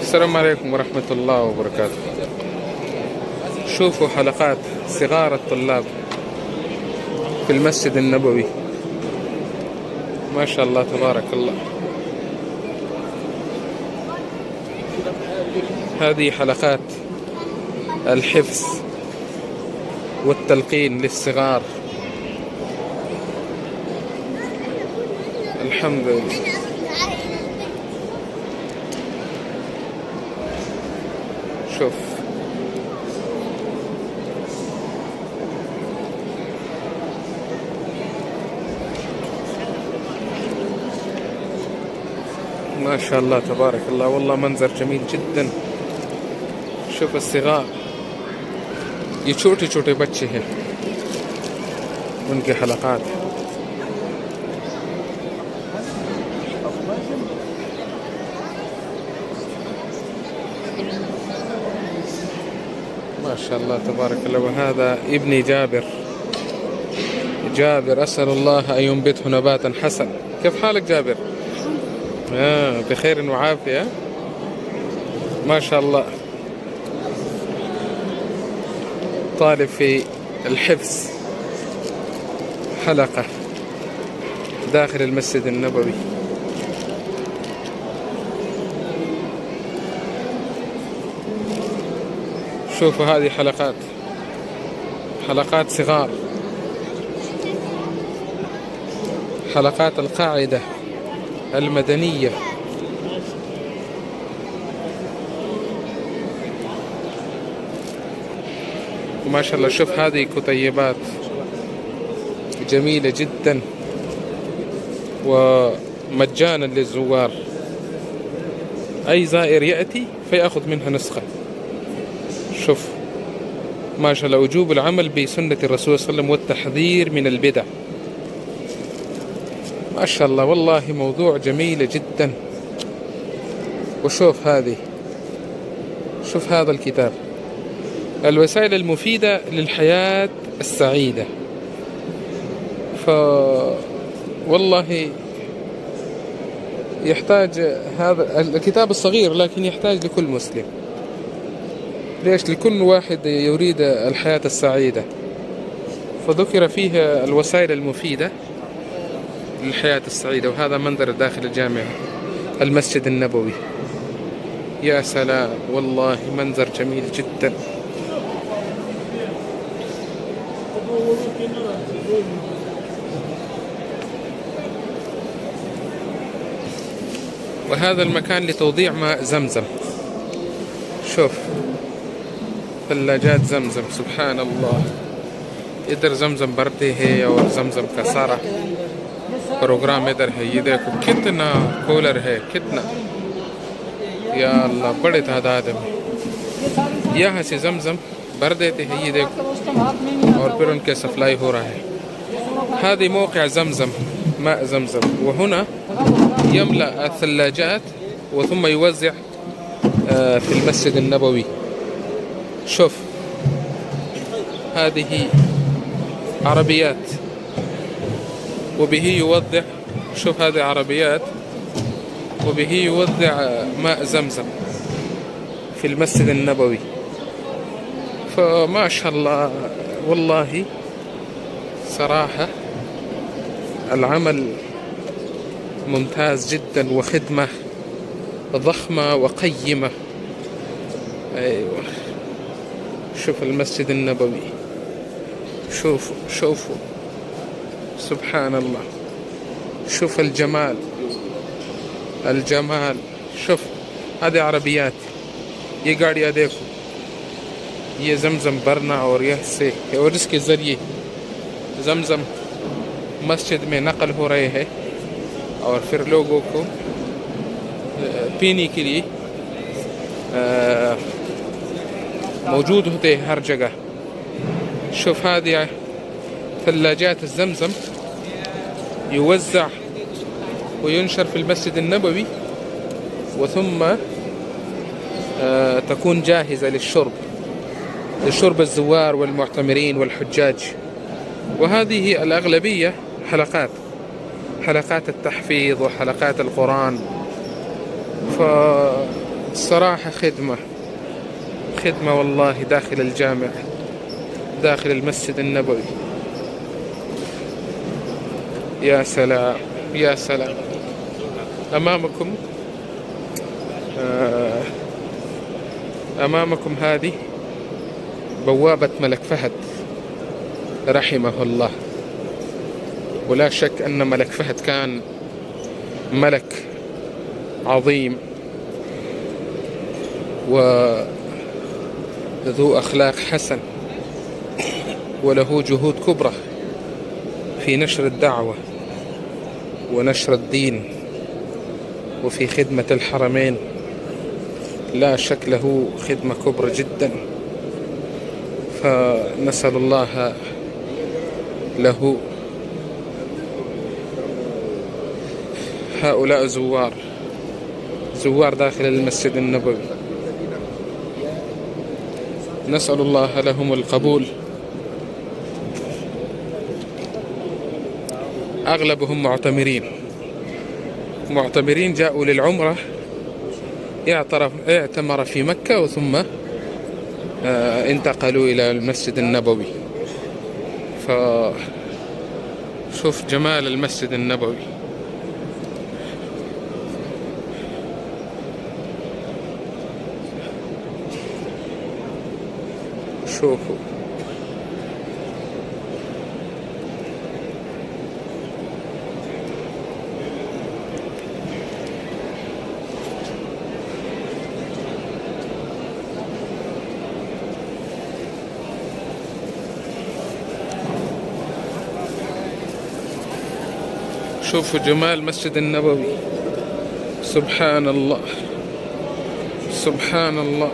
السلام عليكم ورحمة الله وبركاته. شوفوا حلقات صغار الطلاب في المسجد النبوي، ما شاء الله تبارك الله. هذه حلقات الحفظ والتلقين للصغار. الحمد لله. شوف ما شاء الله تبارك الله، والله منظر جميل جدا. شوف الصغار، ये छोटे छोटे बच्चे हैं, उनके हलकात। ما شاء الله تبارك الله. وهذا ابني جابر. أسأل الله أن ينبته نباتا حسن. كيف حالك جابر؟ بخير وعافية ما شاء الله. طالب في الحفظ، حلقة داخل المسجد النبوي. شوفوا هذه حلقات صغار، حلقات القاعدة المدنية. ما شاء الله. شوف هذه كتيبات جميلة جدا ومجانا للزوار، أي زائر يأتي فيأخذ منها نسخة. شوف ما شاء الله. وجوب العمل بسنة الرسول صلى الله عليه وسلم والتحذير من البدع. ما شاء الله والله موضوع جميل جدا. وشوف شوف هذا الكتاب، الوسائل المفيدة للحياة السعيدة. والله يحتاج هذا الكتاب الصغير، لكن يحتاج لكل مسلم. ليش؟ لكل واحد يريد الحياة السعيدة، فذكر فيه الوسائل المفيدة للحياة السعيدة. وهذا منظر داخل الجامع المسجد النبوي. يا سلام والله منظر جميل جدا. وهذا المكان لتوضيع ماء زمزم. شوف ثلاجات زمزم، سبحان الله. इधर जमजम भरते हैं और जमजम का सारा प्रोग्राम इधर है। ये देखो कितना कूलर है, कितना, या अल्लाह, बड़े तादाद में यहाँ से जमजम भर देते हैं। ये देखो, और फिर उनके सप्लाई हो रहा है। هذه موقع زمزم، ماء زمزم. وهنا يملأ الثلاجات وثم يوزع في المسجد النبوي. شوف هذه عربيات وبه يوضع. شوف هذه عربيات وبه يوزع ماء زمزم في المسجد النبوي. فما شاء الله والله صراحة العمل ممتاز جدا، وخدمة ضخمة وقيمة. أيوة. شوف المسجد النبوي، شوفوا سبحان الله. شوف الجمال. شوف هذه عربيات، ये गाड़ियाँ देखो, ये जमजम भरना और यहाँ से और इसके ज़रिए जमजम मस्जिद में नकल हो रहे हैं और फिर लोगों को पीने के लिए موجود होते हैं हर जगह. شوف هذه ثلاجات الزمزم يوزع وينشر في المسجد النبوي، وثم تكون جاهزة للشرب الزوار والمعتمرين والحجاج. وهذه الأغلبية حلقات التحفيظ وحلقات القرآن. الصراحة خدمة والله، داخل الجامع، داخل المسجد النبوي. يا سلام يا سلام. أمامكم هذه بوابة ملك فهد رحمه الله. ولا شك أن ملك فهد كان ملك عظيم وذو أخلاق حسن، وله جهود كبرى في نشر الدعوة ونشر الدين وفي خدمة الحرمين. لا شك له خدمة كبرى جدا، فنسأل الله له. هؤلاء زوار داخل المسجد النبوي، نسأل الله لهم القبول. أغلبهم معتمرين جاءوا للعمرة، اعتمر في مكة وثم انتقلوا إلى المسجد النبوي. فشوف جمال المسجد النبوي. شوفوا شوفوا جمال المسجد النبوي. سبحان الله سبحان الله.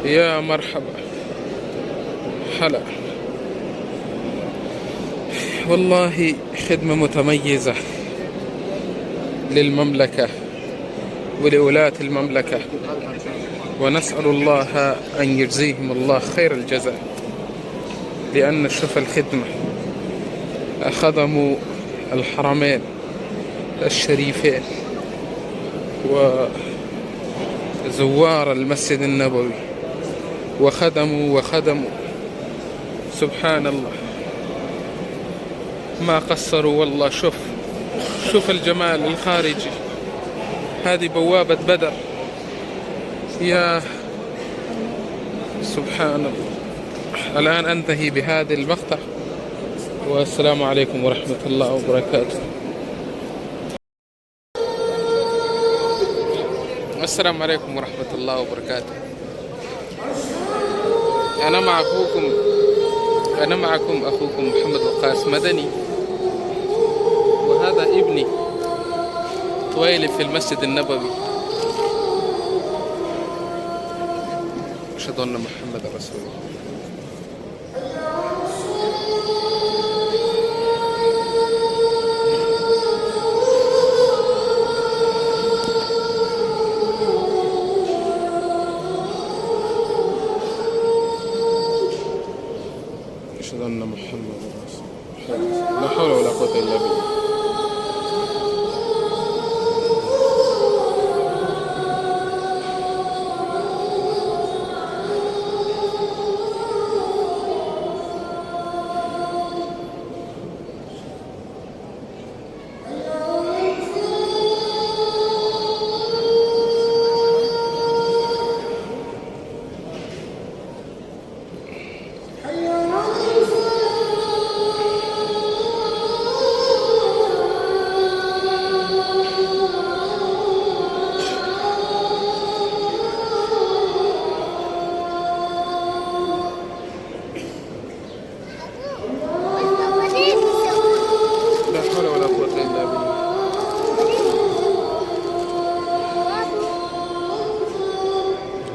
يا مرحبا، هلا. والله خدمة متميزة للمملكة ولولاة المملكة، ونسأل الله أن يجزيهم الله خير الجزاء، لأن شوف الخدمة، خدموا الحرمين الشريفين وزوار المسجد النبوي، وخدموا سبحان الله، ما قصروا والله. شوف الجمال الخارجي. هذه بوابة بدر. يا سبحان الله. الآن أنتهي بهذه المقطع، والسلام عليكم ورحمة الله وبركاته. السلام عليكم ورحمة الله وبركاته. أنا معكم أخوكم محمد وقاص مدني، وهذا ابني طويلي في المسجد النبوي. أشهد أن محمد رسول الله. أشهد أن محمد رسول الله. لا حول ولا قوة إلا بالله.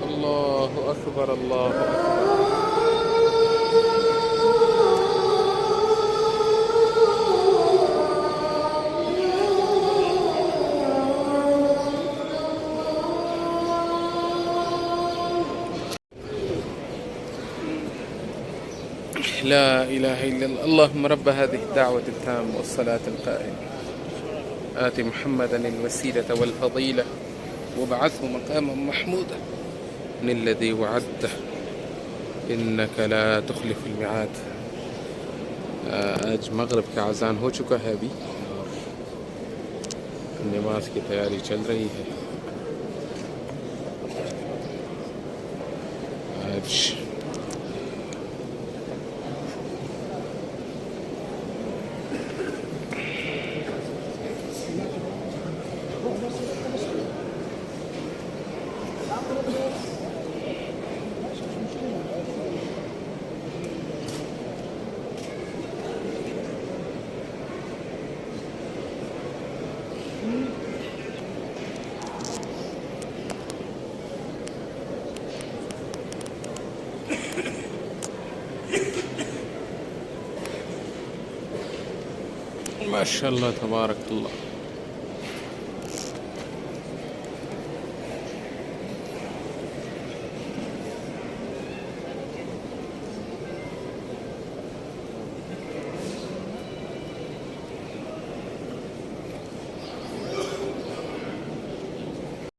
الله أكبر. لا إله إلا الله. اللهم رب هذه الدعوة التامة والصلاة القائمة، آت محمدا الوسيلة والفضيلة وابعثه مقاما محمودا من الذي وعدته إنك لا تخلف الميعاد. आज मगरिब का अजान हो चुका है अभी और नमाज की तैयारी चल रही है। आज माशाल्लाह तबारक अल्लाह।